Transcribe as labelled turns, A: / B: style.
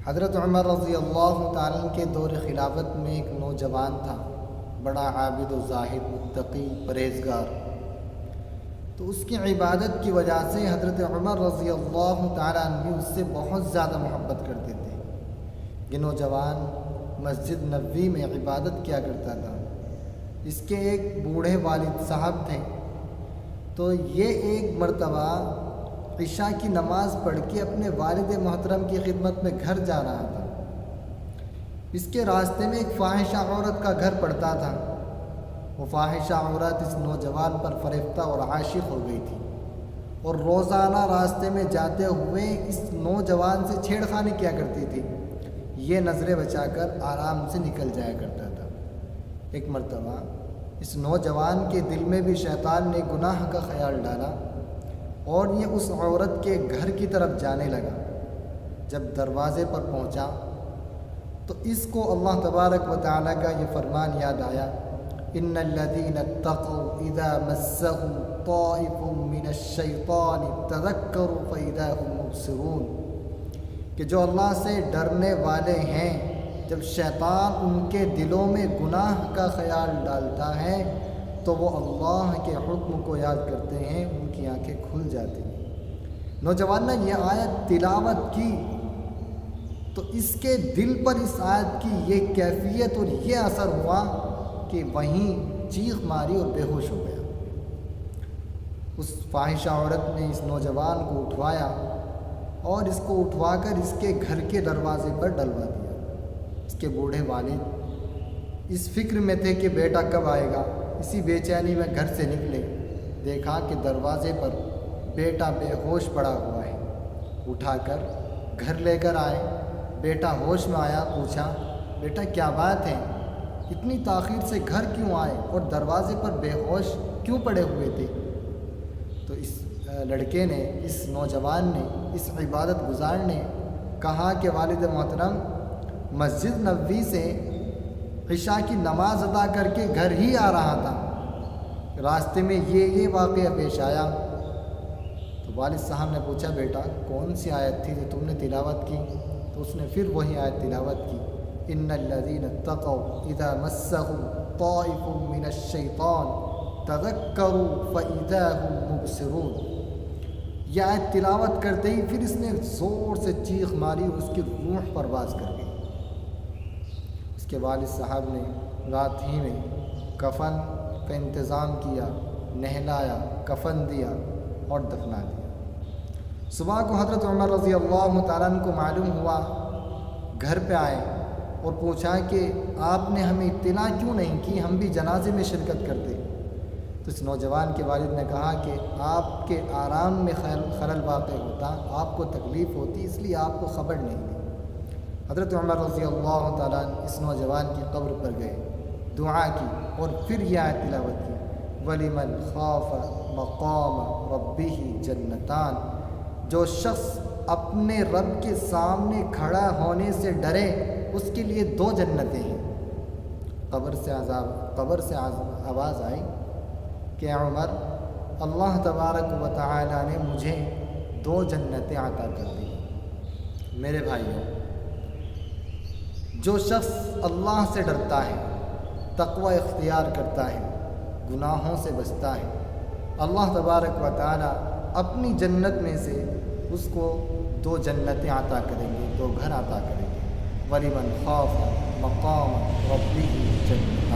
A: حضرت عمر رضی اللہ تعالیٰ عنہ کے دور خلافت میں ایک نوجوان تھا، بڑا عابد و زاہد، متقی، پرہیزگار۔ تو اس کی عبادت کی وجہ سے حضرت عمر رضی اللہ تعالیٰ عنہ بھی اس سے بہت زیادہ محبت کرتے تھے۔ یہ نوجوان مسجد نبوی میں عبادت کیا کرتا تھا۔ اس کے ایک بوڑھے والد صاحب تھے، تو یہ ایک مرتبہ عشاء کی نماز پڑھ کے اپنے والد محترم کی خدمت میں گھر جا رہا تھا۔ اس کے راستے میں ایک فاحشہ عورت کا گھر پڑتا تھا۔ وہ فاحشہ عورت اس نوجوان پر فریفتہ اور عاشق ہو گئی تھی، اور روزانہ راستے میں جاتے ہوئے اس نوجوان سے چھیڑ خانی کیا کرتی تھی۔ یہ نظریں بچا کر آرام سے نکل جایا کرتا تھا۔ ایک مرتبہ اس نوجوان کے دل میں بھی شیطان نے گناہ کا خیال ڈالا، اور یہ اس عورت کے گھر کی طرف جانے لگا۔ جب دروازے پر پہنچا تو اس کو اللہ تبارک و تعالیٰ کا یہ فرمان یاد آیا، ان الذین اتقوا اذا مسهم طائف من الشیطان تذکروا فاذا هم مبصرون، کہ جو اللہ سے ڈرنے والے ہیں، جب شیطان ان کے دلوں میں گناہ کا خیال ڈالتا ہے تو وہ اللہ کے حکم کو یاد کرتے ہیں، ان کی آنکھیں کھل جاتی ہیں۔ نوجوان نے یہ آیت تلاوت کی تو اس کے دل پر اس آیت کی یہ کیفیت اور یہ اثر ہوا کہ وہیں چیخ ماری اور بے ہوش ہو گیا۔ اس فاحشہ عورت نے اس نوجوان کو اٹھوایا اور اس کو اٹھوا کر اس کے گھر کے دروازے پر ڈلوا دیا۔ اس کے بوڑھے والد اس فکر میں تھے کہ بیٹا کب آئے گا۔ اسی بے چینی میں گھر سے نکلے، دیکھا کہ دروازے پر بیٹا بے ہوش پڑا ہوا ہے۔ اٹھا کر گھر لے کر آئے۔ بیٹا ہوش میں آیا، پوچھا بیٹا کیا بات ہے، اتنی تاخیر سے گھر کیوں آئے اور دروازے پر بے ہوش کیوں پڑے ہوئے تھے؟ تو اس لڑکے نے، اس نوجوان نے، اس عبادت گزار نے کہا کہ والد محترم، مسجد نبوی سے عشاء کی نماز ادا کر کے گھر ہی آ رہا تھا، راستے میں یہ واقعہ پیش آیا۔ تو والد صاحب نے پوچھا بیٹا کون سی آیت تھی جو تم نے تلاوت کی؟ تو اس نے پھر وہی آیت تلاوت کی، ان الذین اتقوا اذا مسهم طائف من الشیطان تذکروا فاذا هم مبصرون۔ یہ آیت تلاوت کرتے ہی پھر اس نے زور سے چیخ ماری اور اس کی روح پرواز کر گئی۔ اس کے والد صاحب نے رات ہی میں کفن کا انتظام کیا، نہلایا، کفن دیا اور دفنا دیا۔ صبح کو حضرت عمر رضی اللہ تعالیٰ عنہ کو معلوم ہوا، گھر پہ آئے اور پوچھا کہ آپ نے ہمیں اطلاع کیوں نہیں کی، ہم بھی جنازے میں شرکت کرتے۔ تو اس نوجوان کے والد نے کہا کہ آپ کے آرام میں خلل واقع ہوتا، آپ کو تکلیف ہوتی، اس لیے آپ کو خبر نہیں دی۔ حضرت عمر رضی اللہ تعالیٰ عنہ اس نوجوان کی قبر پر گئے، دعا کی اور پھر یہ آیت تلاوت کی، وَلِمَنْ خَافَ مَقَامَ رَبِّهِ جَنَّتَانِ، جو شخص اپنے رب کے سامنے کھڑا ہونے سے ڈرے اس کے لیے 2 جنتیں ہیں۔ قبر سے آواز آئی کہ عمر، اللہ تبارک و تعالی نے مجھے 2 جنتیں عطا کر دی۔ میرے بھائیوں، جو شخص اللہ سے ڈرتا ہے، تقوی اختیار کرتا ہے، گناہوں سے بچتا ہے، اللہ تبارک و تعالی اپنی جنت میں سے اس کو 2 جنتیں عطا کریں گے، 2 گھر عطا کریں گے۔ وَلِمَنْ خَافَ مَقَامَ رَبِّهِ جَنَّتَانِ۔